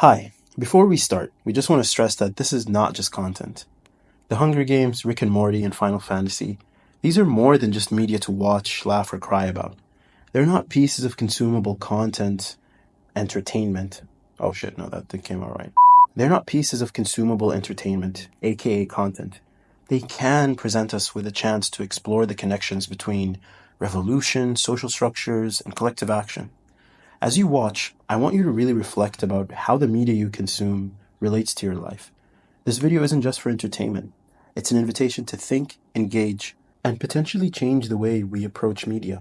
Hi, before we start, we just want to stress that this is not just content. The Hunger Games, Rick and Morty, and Final Fantasy, these are more than just media to watch, laugh, or cry about. They're not pieces of consumable content, entertainment. Oh shit, no, that came out right. They're not pieces of consumable entertainment, aka content. They can present us with a chance to explore the connections between revolution, social structures, and collective action. As you watch, I want you to really reflect about how the media you consume relates to your life. This video isn't just for entertainment. It's an invitation to think, engage, and potentially change the way we approach media.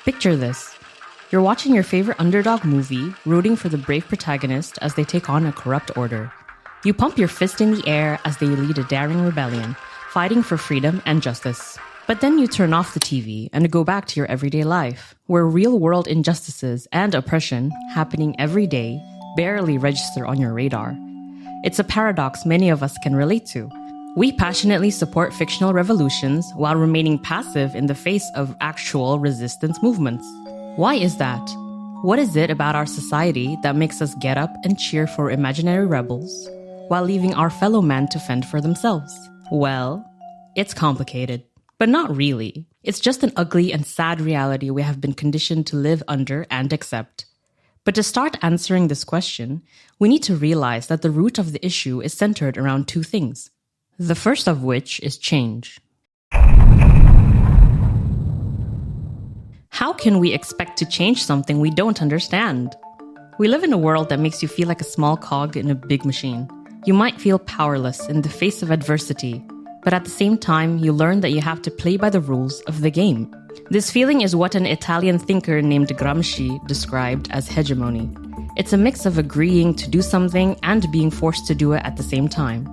Picture this. You're watching your favorite underdog movie, rooting for the brave protagonist as they take on a corrupt order. You pump your fist in the air as they lead a daring rebellion, fighting for freedom and justice. But then you turn off the TV and go back to your everyday life, where real-world injustices and oppression, happening every day, barely register on your radar. It's a paradox many of us can relate to. We passionately support fictional revolutions while remaining passive in the face of actual resistance movements. Why is that? What is it about our society that makes us get up and cheer for imaginary rebels while leaving our fellow men to fend for themselves? Well, it's complicated, but not really. It's just an ugly and sad reality we have been conditioned to live under and accept. But to start answering this question, we need to realize that the root of the issue is centered around two things. The first of which is change. How can we expect to change something we don't understand? We live in a world that makes you feel like a small cog in a big machine. You might feel powerless in the face of adversity, but at the same time, you learn that you have to play by the rules of the game. This feeling is what an Italian thinker named Gramsci described as hegemony. It's a mix of agreeing to do something and being forced to do it at the same time.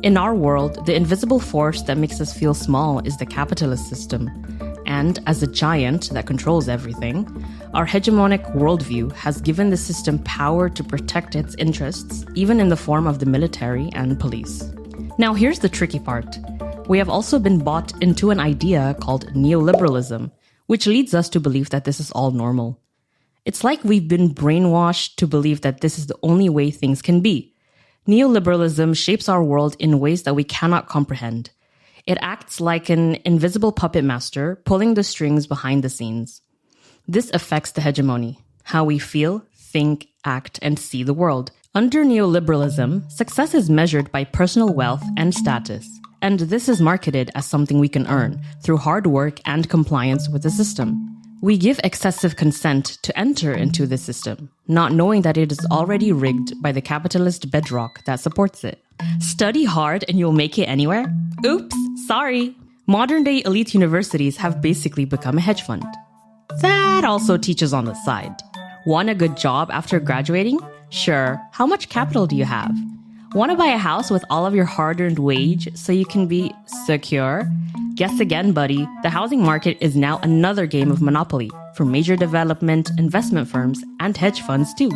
In our world, the invisible force that makes us feel small is the capitalist system. And as a giant that controls everything, our hegemonic worldview has given the system power to protect its interests, even in the form of the military and police. Now here's the tricky part. We have also been bought into an idea called neoliberalism, which leads us to believe that this is all normal. It's like we've been brainwashed to believe that this is the only way things can be. Neoliberalism shapes our world in ways that we cannot comprehend. It acts like an invisible puppet master pulling the strings behind the scenes. This affects the hegemony, how we feel, think, act, and see the world. Under neoliberalism, success is measured by personal wealth and status, and this is marketed as something we can earn through hard work and compliance with the system. We give excessive consent to enter into the system, not knowing that it is already rigged by the capitalist bedrock that supports it. Study hard and you'll make it anywhere? Oops, sorry. Modern-day elite universities have basically become a hedge fund. That also teaches on the side. Want a good job after graduating? Sure. How much capital do you have? Want to buy a house with all of your hard-earned wage so you can be secure? Guess again, buddy. The housing market is now another game of Monopoly for major development, investment firms, and hedge funds too.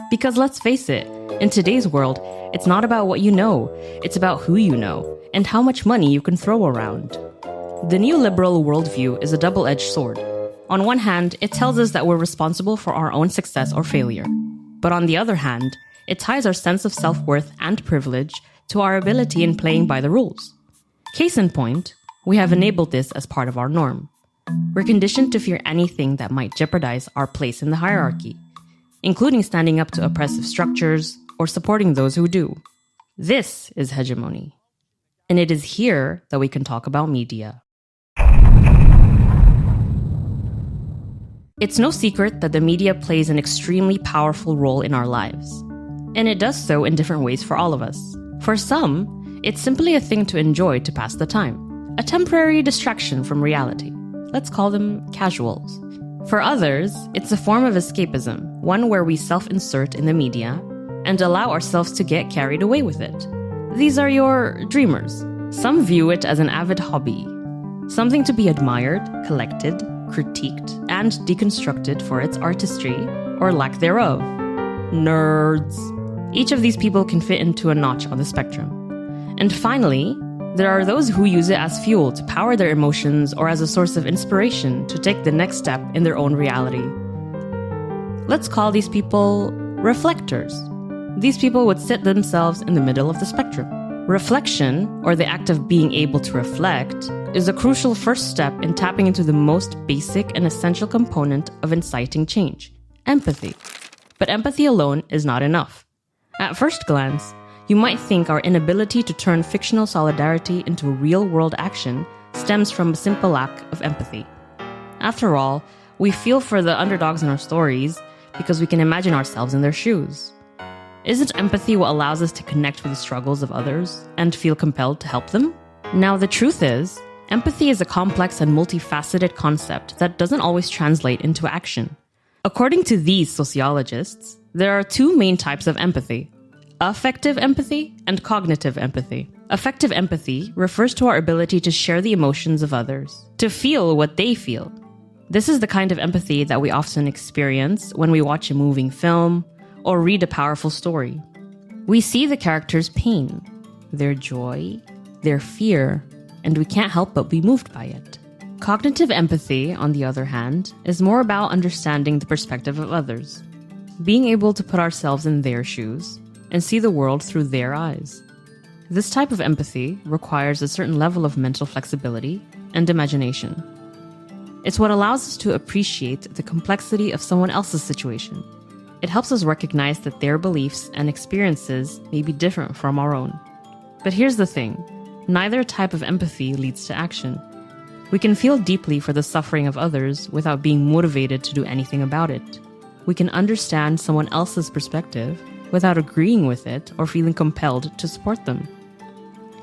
Because let's face it, in today's world, it's not about what you know, it's about who you know, and how much money you can throw around. The neoliberal worldview is a double-edged sword. On one hand, it tells us that we're responsible for our own success or failure. But on the other hand, it ties our sense of self-worth and privilege to our ability in playing by the rules. Case in point, we have enabled this as part of our norm. We're conditioned to fear anything that might jeopardize our place in the hierarchy, including standing up to oppressive structures or supporting those who do. This is hegemony. And it is here that we can talk about media. It's no secret that the media plays an extremely powerful role in our lives. And it does so in different ways for all of us. For some, it's simply a thing to enjoy to pass the time, a temporary distraction from reality. Let's call them casuals. For others, it's a form of escapism, one where we self-insert in the media and allow ourselves to get carried away with it. These are your dreamers. Some view it as an avid hobby, something to be admired, collected, critiqued, and deconstructed for its artistry or lack thereof. Nerds. Each of these people can fit into a notch on the spectrum. And finally, there are those who use it as fuel to power their emotions or as a source of inspiration to take the next step in their own reality. Let's call these people reflectors. These people would sit themselves in the middle of the spectrum. Reflection, or the act of being able to reflect, is a crucial first step in tapping into the most basic and essential component of inciting change, empathy. But empathy alone is not enough. At first glance, you might think our inability to turn fictional solidarity into real-world action stems from a simple lack of empathy. After all, we feel for the underdogs in our stories because we can imagine ourselves in their shoes. Isn't empathy what allows us to connect with the struggles of others and feel compelled to help them? Now, the truth is, empathy is a complex and multifaceted concept that doesn't always translate into action. According to these sociologists, there are two main types of empathy: affective empathy and cognitive empathy. Affective empathy refers to our ability to share the emotions of others, to feel what they feel. This is the kind of empathy that we often experience when we watch a moving film or read a powerful story. We see the characters' pain, their joy, their fear, and we can't help but be moved by it. Cognitive empathy, on the other hand, is more about understanding the perspective of others, being able to put ourselves in their shoes and see the world through their eyes. This type of empathy requires a certain level of mental flexibility and imagination. It's what allows us to appreciate the complexity of someone else's situation. It helps us recognize that their beliefs and experiences may be different from our own. But here's the thing, neither type of empathy leads to action. We can feel deeply for the suffering of others without being motivated to do anything about it. We can understand someone else's perspective without agreeing with it or feeling compelled to support them.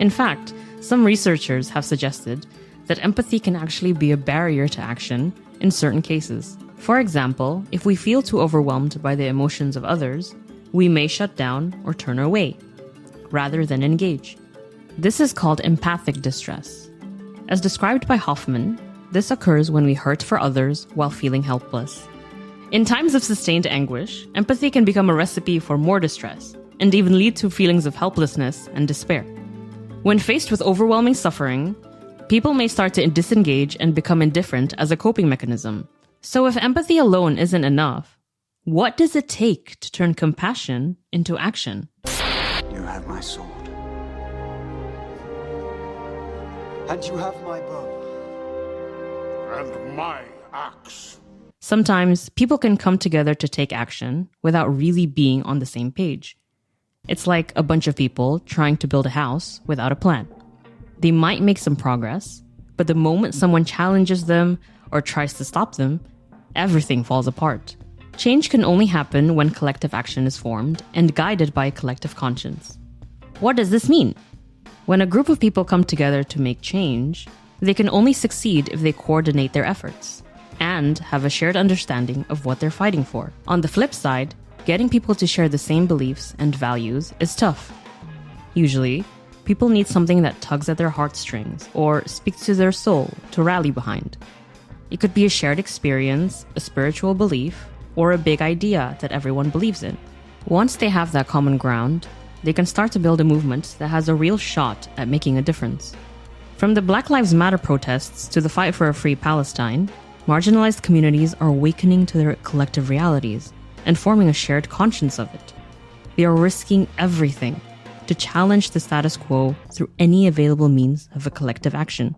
In fact, some researchers have suggested that empathy can actually be a barrier to action in certain cases. For example, if we feel too overwhelmed by the emotions of others, we may shut down or turn away, rather than engage. This is called empathic distress. As described by Hoffman, this occurs when we hurt for others while feeling helpless. In times of sustained anguish, empathy can become a recipe for more distress, and even lead to feelings of helplessness and despair. When faced with overwhelming suffering, people may start to disengage and become indifferent as a coping mechanism. So if empathy alone isn't enough, what does it take to turn compassion into action? You have my sword. And you have my bow. And my axe. Sometimes people can come together to take action without really being on the same page. It's like a bunch of people trying to build a house without a plan. They might make some progress, but the moment someone challenges them or tries to stop them, everything falls apart. Change can only happen when collective action is formed and guided by a collective conscience. What does this mean? When a group of people come together to make change, they can only succeed if they coordinate their efforts and have a shared understanding of what they're fighting for. On the flip side, getting people to share the same beliefs and values is tough. Usually, people need something that tugs at their heartstrings or speaks to their soul to rally behind. It could be a shared experience, a spiritual belief, or a big idea that everyone believes in. Once they have that common ground, they can start to build a movement that has a real shot at making a difference. From the Black Lives Matter protests to the fight for a free Palestine, marginalized communities are awakening to their collective realities and forming a shared conscience of it. They are risking everything to challenge the status quo through any available means of a collective action.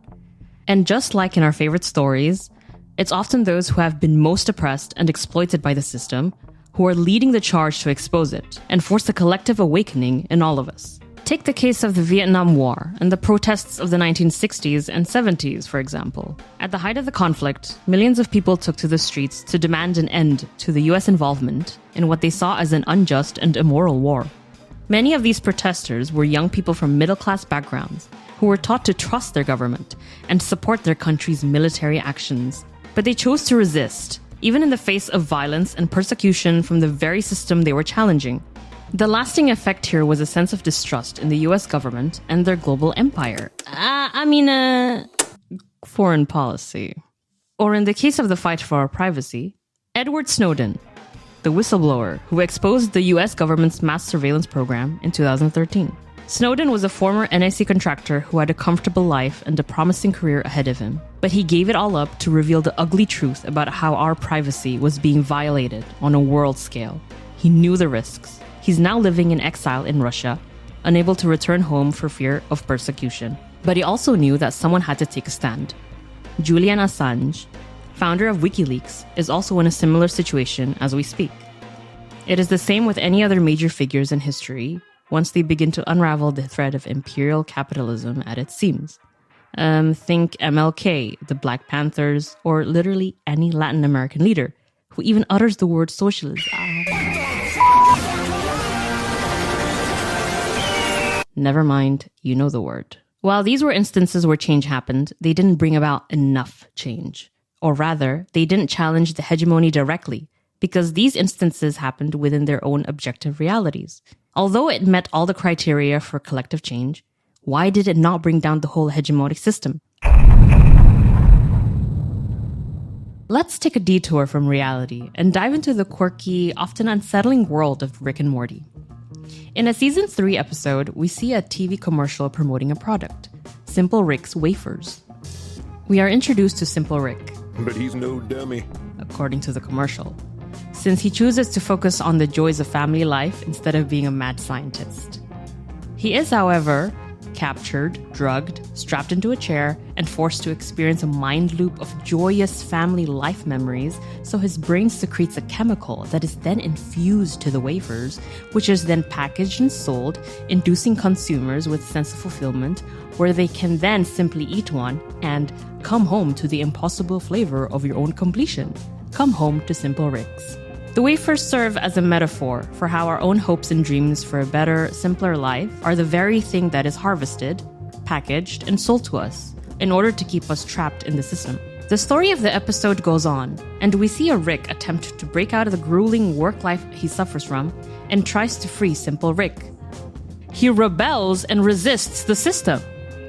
And just like in our favorite stories, it's often those who have been most oppressed and exploited by the system who are leading the charge to expose it and force a collective awakening in all of us. Take the case of the Vietnam War and the protests of the 1960s and 70s, for example. At the height of the conflict, millions of people took to the streets to demand an end to the US involvement in what they saw as an unjust and immoral war. Many of these protesters were young people from middle-class backgrounds who were taught to trust their government and support their country's military actions. But they chose to resist, even in the face of violence and persecution from the very system they were challenging. The lasting effect here was a sense of distrust in the US government and their global empire. Foreign policy. Or in the case of the fight for our privacy, Edward Snowden. the whistleblower who exposed the US government's mass surveillance program in 2013. Snowden was a former NIC contractor who had a comfortable life and a promising career ahead of him, but he gave it all up to reveal the ugly truth about how our privacy was being violated on a world scale. He knew the risks. He's now living in exile in Russia, unable to return home for fear of persecution. But he also knew that someone had to take a stand. Julian Assange, founder of WikiLeaks, is also in a similar situation as we speak. It is the same with any other major figures in history once they begin to unravel the thread of imperial capitalism at its seams. Think MLK, the Black Panthers, or literally any Latin American leader who even utters the word socialism. Never mind, you know the word. While these were instances where change happened, they didn't bring about enough change. Or rather, they didn't challenge the hegemony directly, because these instances happened within their own objective realities. Although it met all the criteria for collective change, why did it not bring down the whole hegemonic system? Let's take a detour from reality and dive into the quirky, often unsettling world of Rick and Morty. In a season 3 episode, we see a TV commercial promoting a product, Simple Rick's wafers. We are introduced to Simple Rick, But he's no dummy. according to the commercial, since he chooses to focus on the joys of family life instead of being a mad scientist. He is, however, captured, drugged, strapped into a chair, and forced to experience a mind loop of joyous family life memories, so his brain secretes a chemical that is then infused to the wafers, which is then packaged and sold, inducing consumers with a sense of fulfillment, where they can then simply eat one and come home to the impossible flavor of your own completion. Come home to Simple Rick's. The wafers serve as a metaphor for how our own hopes and dreams for a better, simpler life are the very thing that is harvested, packaged, and sold to us in order to keep us trapped in the system. The story of the episode goes on, and we see a Rick attempt to break out of the grueling work life he suffers from and tries to free Simple Rick. He rebels and resists the system.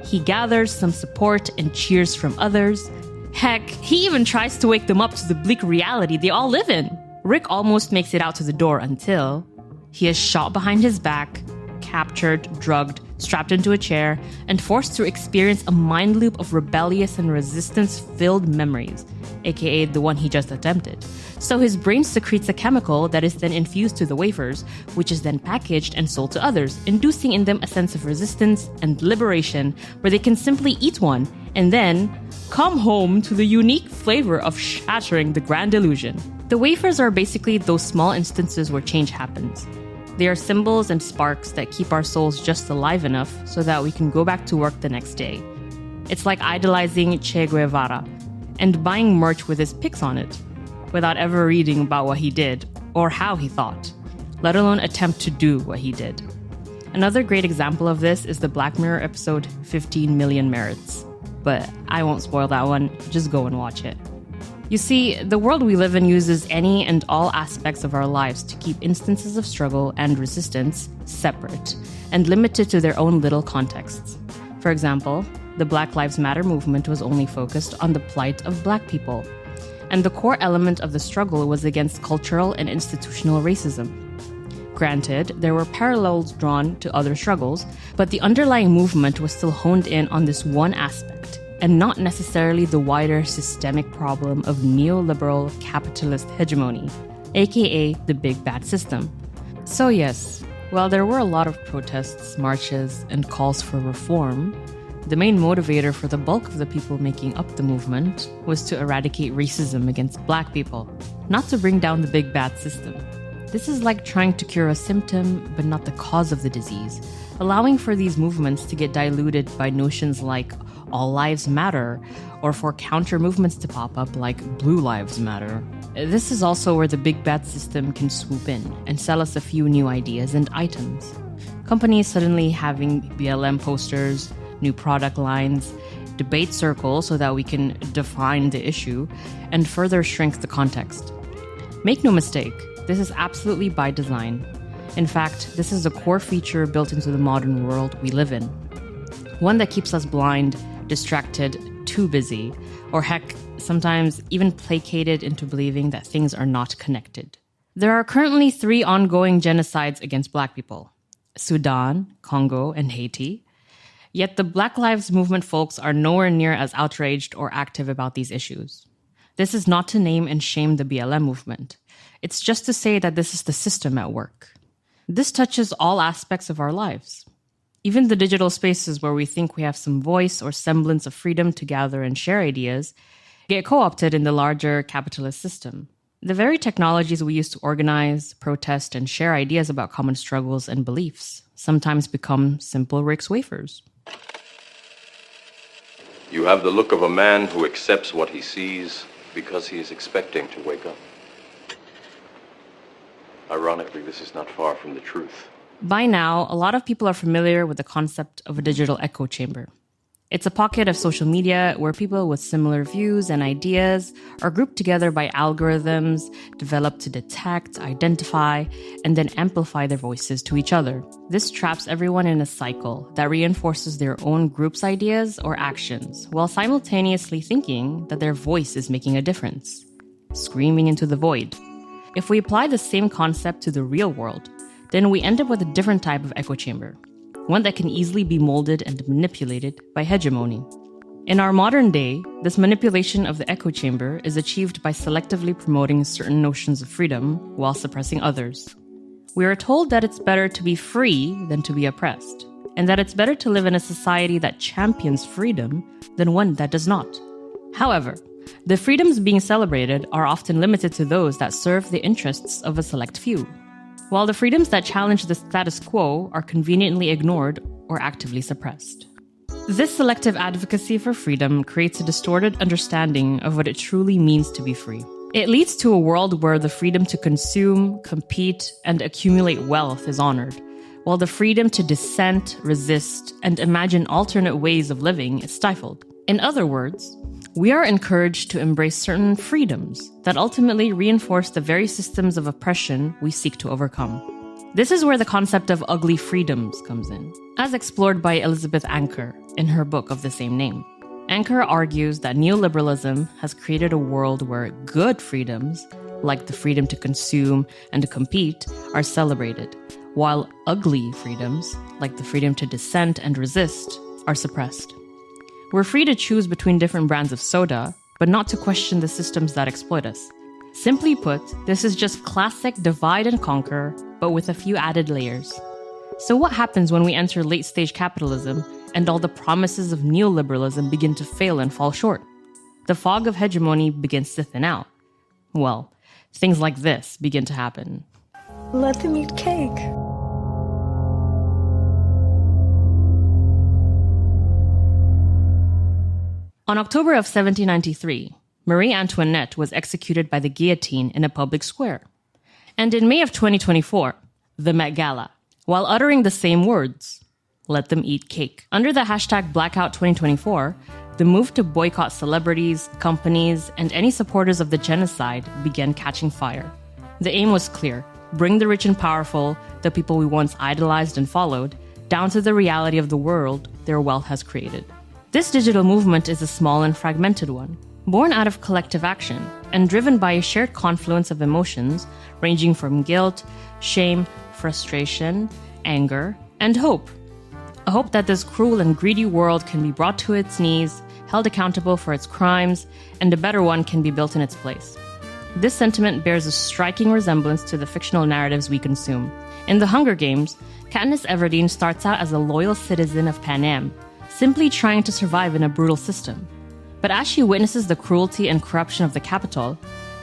He gathers some support and cheers from others. Heck, he even tries to wake them up to the bleak reality they all live in. Rick almost makes it out to the door until he is shot behind his back, captured, drugged, strapped into a chair, and forced to experience a mind loop of rebellious and resistance-filled memories, aka the one he just attempted. So his brain secretes a chemical that is then infused to the wafers, which is then packaged and sold to others, inducing in them a sense of resistance and liberation where they can simply eat one and then come home to the unique flavor of shattering the grand illusion. The wafers are basically those small instances where change happens. They are symbols and sparks that keep our souls just alive enough so that we can go back to work the next day. It's like idolizing Che Guevara and buying merch with his pics on it, without ever reading about what he did or how he thought, let alone attempt to do what he did. Another great example of this is the Black Mirror episode 15 Million Merits. But I won't spoil that one, just go and watch it. You see, the world we live in uses any and all aspects of our lives to keep instances of struggle and resistance separate and limited to their own little contexts. For example, the Black Lives Matter movement was only focused on the plight of Black people, and the core element of the struggle was against cultural and institutional racism. Granted, there were parallels drawn to other struggles, but the underlying movement was still honed in on this one aspect, and not necessarily the wider systemic problem of neoliberal capitalist hegemony, aka the big bad system. So yes, while there were a lot of protests, marches, and calls for reform, the main motivator for the bulk of the people making up the movement was to eradicate racism against Black people, not to bring down the big bad system. This is like trying to cure a symptom, but not the cause of the disease, allowing for these movements to get diluted by notions like all lives matter, or for counter movements to pop up like blue lives matter. This is also where the big bad system can swoop in and sell us a few new ideas and items. Companies suddenly having BLM posters, new product lines, debate circles so that we can define the issue, and further shrink the context. Make no mistake, this is absolutely by design. In fact, this is a core feature built into the modern world we live in. One that keeps us blind, distracted, too busy, or heck, sometimes even placated into believing that things are not connected. There are currently 3 ongoing genocides against Black people: Sudan, Congo, and Haiti. Yet the Black Lives Movement folks are nowhere near as outraged or active about these issues. This is not to name and shame the BLM movement. It's just to say that this is the system at work. This touches all aspects of our lives. Even the digital spaces where we think we have some voice or semblance of freedom to gather and share ideas get co-opted in the larger capitalist system. The very technologies we use to organize, protest, and share ideas about common struggles and beliefs sometimes become simple Rick's wafers. You have the look of a man who accepts what he sees because he is expecting to wake up. Ironically, this is not far from the truth. By now, a lot of people are familiar with the concept of a digital echo chamber. It's a pocket of social media where people with similar views and ideas are grouped together by algorithms developed to detect, identify, and then amplify their voices to each other. This traps everyone in a cycle that reinforces their own group's ideas or actions while simultaneously thinking that their voice is making a difference, screaming into the void. If we apply the same concept to the real world, then we end up with a different type of echo chamber. One that can easily be molded and manipulated by hegemony. In our modern day, this manipulation of the echo chamber is achieved by selectively promoting certain notions of freedom while suppressing others. We are told that it's better to be free than to be oppressed, and that it's better to live in a society that champions freedom than one that does not. However, the freedoms being celebrated are often limited to those that serve the interests of a select few, while the freedoms that challenge the status quo are conveniently ignored or actively suppressed. This selective advocacy for freedom creates a distorted understanding of what it truly means to be free. It leads to a world where the freedom to consume, compete, and accumulate wealth is honored, while the freedom to dissent, resist, and imagine alternate ways of living is stifled. In other words, we are encouraged to embrace certain freedoms that ultimately reinforce the very systems of oppression we seek to overcome. This is where the concept of ugly freedoms comes in, as explored by Elizabeth Anker in her book of the same name. Anker argues that neoliberalism has created a world where good freedoms, like the freedom to consume and to compete, are celebrated, while ugly freedoms, like the freedom to dissent and resist, are suppressed. We're free to choose between different brands of soda, but not to question the systems that exploit us. Simply put, this is just classic divide and conquer, but with a few added layers. So what happens when we enter late-stage capitalism and all the promises of neoliberalism begin to fail and fall short? The fog of hegemony begins to thin out. Well, things like this begin to happen. Let them eat cake. On October of 1793, Marie Antoinette was executed by the guillotine in a public square. And in May of 2024, the Met Gala, while uttering the same words, let them eat cake. Under the hashtag Blackout2024, the move to boycott celebrities, companies, and any supporters of the genocide began catching fire. The aim was clear: bring the rich and powerful, the people we once idolized and followed, down to the reality of the world their wealth has created. This digital movement is a small and fragmented one, born out of collective action and driven by a shared confluence of emotions ranging from guilt, shame, frustration, anger, and hope. A hope that this cruel and greedy world can be brought to its knees, held accountable for its crimes, and a better one can be built in its place. This sentiment bears a striking resemblance to the fictional narratives we consume. In The Hunger Games, Katniss Everdeen starts out as a loyal citizen of Panem, simply trying to survive in a brutal system. But as she witnesses the cruelty and corruption of the Capitol,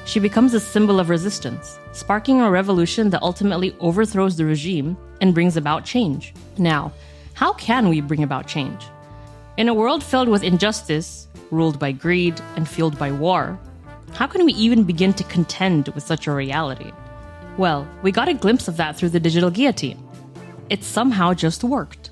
she becomes a symbol of resistance, sparking a revolution that ultimately overthrows the regime and brings about change. Now, how can we bring about change? In a world filled with injustice, ruled by greed, and fueled by war, how can we even begin to contend with such a reality? Well, we got a glimpse of that through the digital guillotine. It somehow just worked.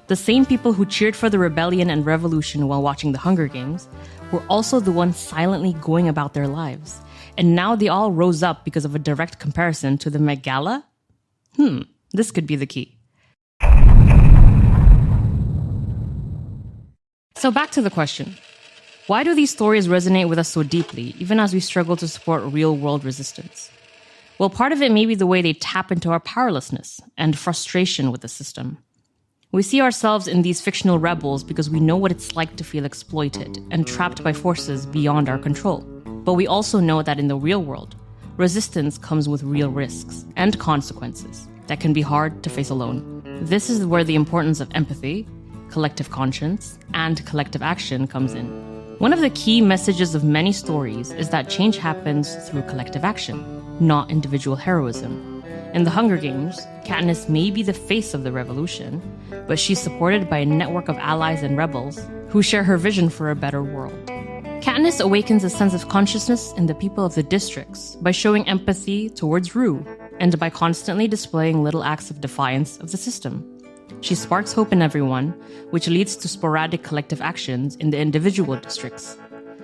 The same people who cheered for the rebellion and revolution while watching the Hunger Games were also the ones silently going about their lives. And now they all rose up because of a direct comparison to the Met Gala? This could be the key. So back to the question. Why do these stories resonate with us so deeply, even as we struggle to support real-world resistance? Well, part of it may be the way they tap into our powerlessness and frustration with the system. We see ourselves in these fictional rebels because we know what it's like to feel exploited and trapped by forces beyond our control. But we also know that in the real world, resistance comes with real risks and consequences that can be hard to face alone. This is where the importance of empathy, collective conscience, and collective action comes in. One of the key messages of many stories is that change happens through collective action, not individual heroism. In the Hunger Games, Katniss may be the face of the revolution, but she's supported by a network of allies and rebels who share her vision for a better world. Katniss awakens a sense of consciousness in the people of the districts by showing empathy towards Rue and by constantly displaying little acts of defiance of the system. She sparks hope in everyone, which leads to sporadic collective actions in the individual districts.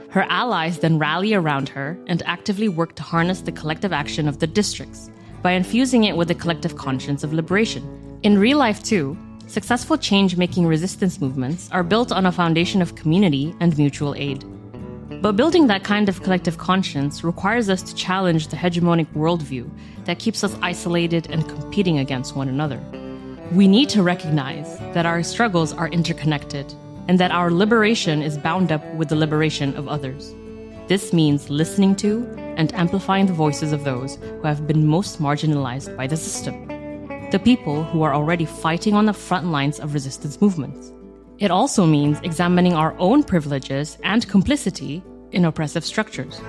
Her allies then rally around her and actively work to harness the collective action of the districts by infusing it with a collective conscience of liberation. In real life too, successful change-making resistance movements are built on a foundation of community and mutual aid. But building that kind of collective conscience requires us to challenge the hegemonic worldview that keeps us isolated and competing against one another. We need to recognize that our struggles are interconnected and that our liberation is bound up with the liberation of others. This means listening to and amplifying the voices of those who have been most marginalized by the system, the people who are already fighting on the front lines of resistance movements. It also means examining our own privileges and complicity in oppressive structures.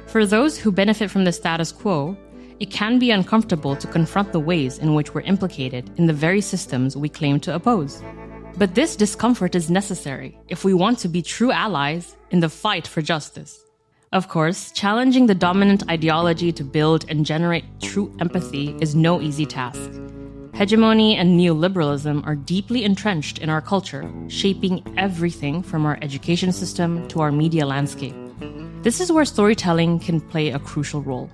For those who benefit from the status quo, it can be uncomfortable to confront the ways in which we're implicated in the very systems we claim to oppose. But this discomfort is necessary if we want to be true allies in the fight for justice. Of course, challenging the dominant ideology to build and generate true empathy is no easy task. Hegemony and neoliberalism are deeply entrenched in our culture, shaping everything from our education system to our media landscape. This is where storytelling can play a crucial role.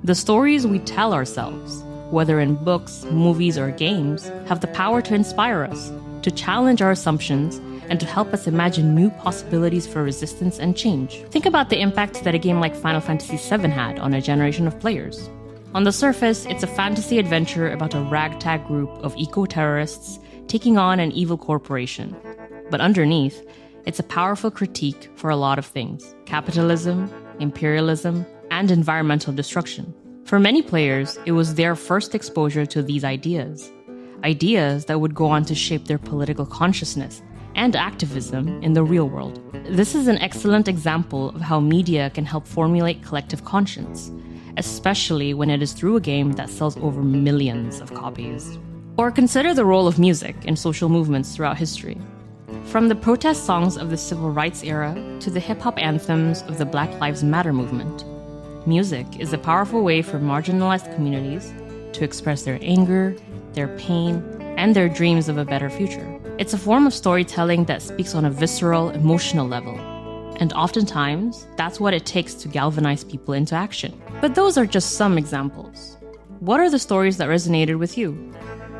The stories we tell ourselves, whether in books, movies, or games, have the power to inspire us, to challenge our assumptions, and to help us imagine new possibilities for resistance and change. Think about the impact that a game like Final Fantasy VII had on a generation of players. On the surface, it's a fantasy adventure about a ragtag group of eco-terrorists taking on an evil corporation. But underneath, it's a powerful critique for a lot of things: capitalism, imperialism, and environmental destruction. For many players, it was their first exposure to these ideas that would go on to shape their political consciousness and activism in the real world. This is an excellent example of how media can help formulate collective conscience, especially when it is through a game that sells over millions of copies. Or consider the role of music in social movements throughout history. From the protest songs of the civil rights era to the hip-hop anthems of the Black Lives Matter movement, music is a powerful way for marginalized communities to express their anger, their pain, and their dreams of a better future. It's a form of storytelling that speaks on a visceral, emotional level. And oftentimes, that's what it takes to galvanize people into action. But those are just some examples. What are the stories that resonated with you?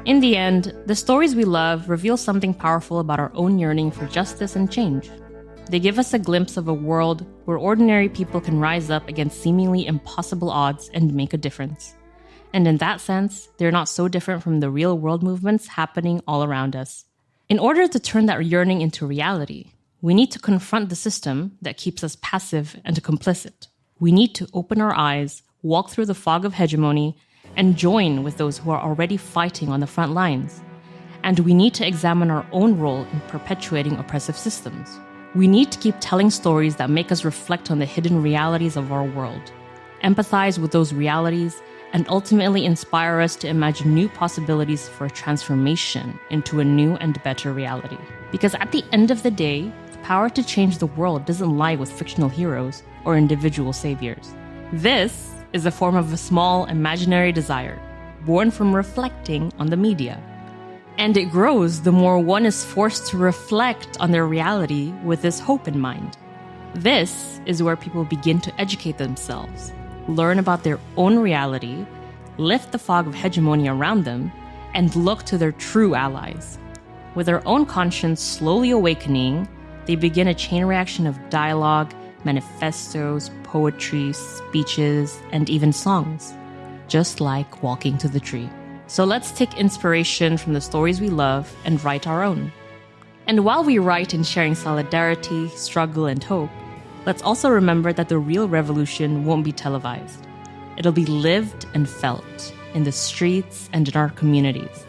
In the end, the stories we love reveal something powerful about our own yearning for justice and change. They give us a glimpse of a world where ordinary people can rise up against seemingly impossible odds and make a difference. And in that sense, they're not so different from the real-world movements happening all around us. In order to turn that yearning into reality, we need to confront the system that keeps us passive and complicit. We need to open our eyes, walk through the fog of hegemony, and join with those who are already fighting on the front lines. And we need to examine our own role in perpetuating oppressive systems. We need to keep telling stories that make us reflect on the hidden realities of our world, empathize with those realities, and ultimately inspire us to imagine new possibilities for a transformation into a new and better reality. Because at the end of the day, the power to change the world doesn't lie with fictional heroes or individual saviors. This is a form of a small imaginary desire, born from reflecting on the media. And it grows the more one is forced to reflect on their reality with this hope in mind. This is where people begin to educate themselves, learn about their own reality, lift the fog of hegemony around them, and look to their true allies. With their own conscience slowly awakening, they begin a chain reaction of dialogue, manifestos, poetry, speeches, and even songs. just like walking to the tree. So let's take inspiration from the stories we love and write our own. And while we write in sharing solidarity, struggle, and hope, let's also remember that the real revolution won't be televised. It'll be lived and felt in the streets and in our communities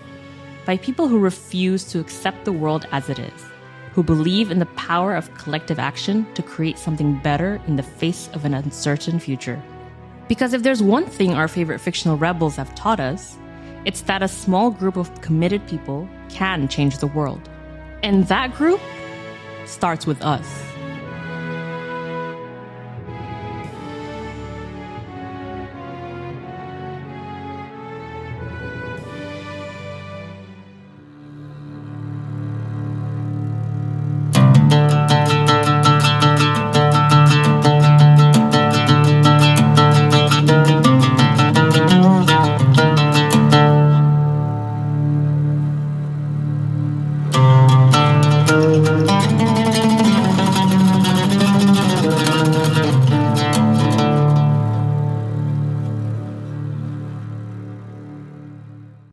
by people who refuse to accept the world as it is, who believe in the power of collective action to create something better in the face of an uncertain future. Because if there's one thing our favorite fictional rebels have taught us, it's that a small group of committed people can change the world. And that group starts with us.